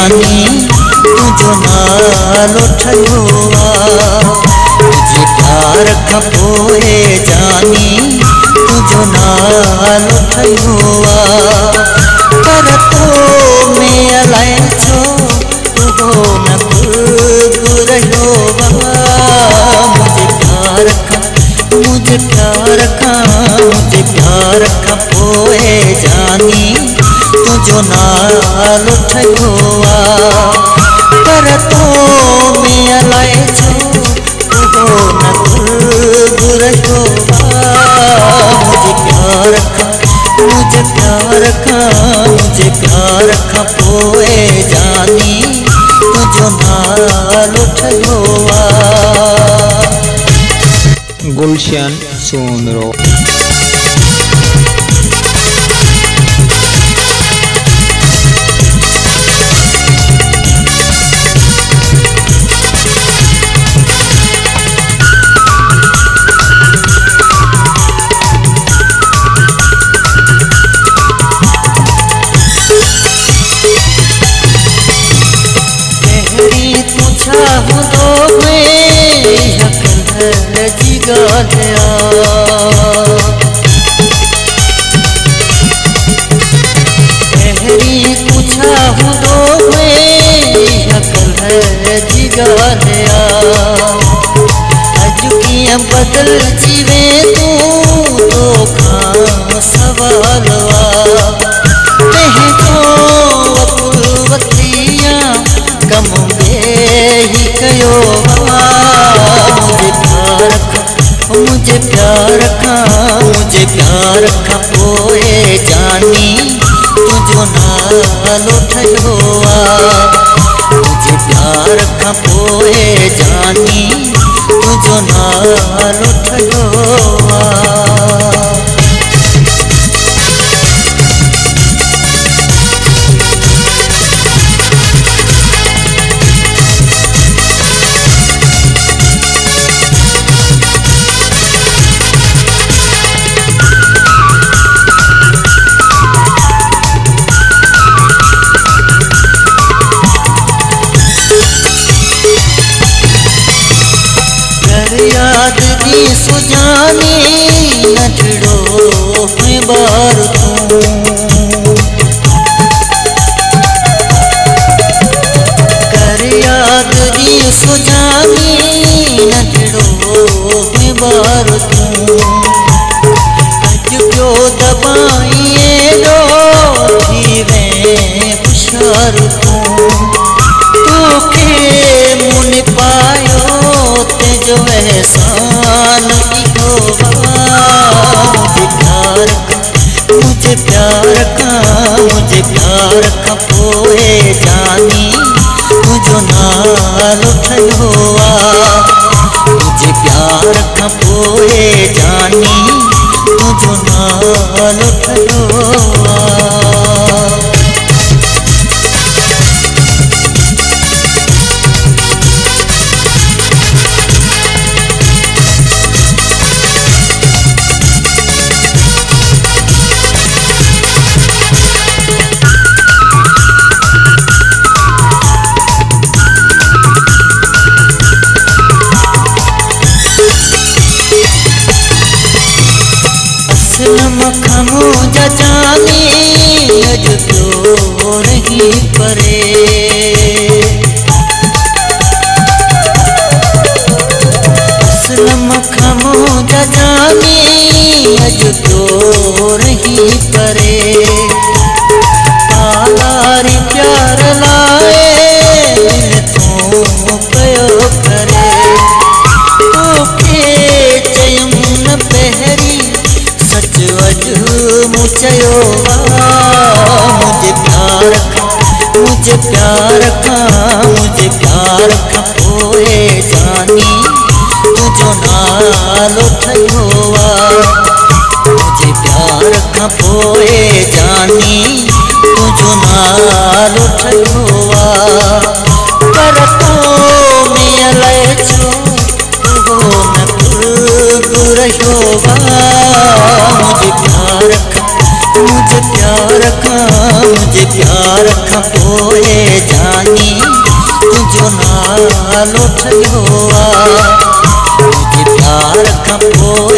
जानी तुझो नालो ठयो मुझे प्यार खां पोइ जानी तुझो नालो ठयो पर तो में अलाए छो तुहो न रहियो मुझे प्यार खां पोइ जानी तुझो नालो ठयो पर तो में अलाए छो तुहो न रहियो मुझे प्यार खां पोइ जानी तुझो नालो ठयो गुलशन सोमरो। तेरी पूछा हूँ अज किया बदल जीवे तू तो खां सवाल कम ही कयो मुझे प्यार खां पोइ जानी तुझो नालो ठयो मुझे प्यार खां पोइ जानी तुझो नालो ठयो याद दी सुजानी नजड़ो में बार तू कर याद दी सुजानी नजड़ो में बार तू अज पियो दबाइए रो थी वे हुशार तू के मुन पायो जो एहसान मुझे प्यार खां पोइ जानी तुझो नालो ठयो मुझे प्यार खां पोइ जानी तुझो नालो ठयो मखमो जानी अज तो नहीं परे मखमो जानी अज तो नहीं परे पालारी प्यार लाए तो कयो करे तो के चयम न पहरी सच अज मुचयो मुझे प्यार खां पोइ जानी तुझो नालो ठयो मुझे प्यार खां पोइ जानी तुझो नालो ठयो पर तो में अलाए छो तुहो न रहियो मुझे प्यार खां पोइ जानी नालो ठहियो आहे। मुंहिंजे प्यार खां पोइ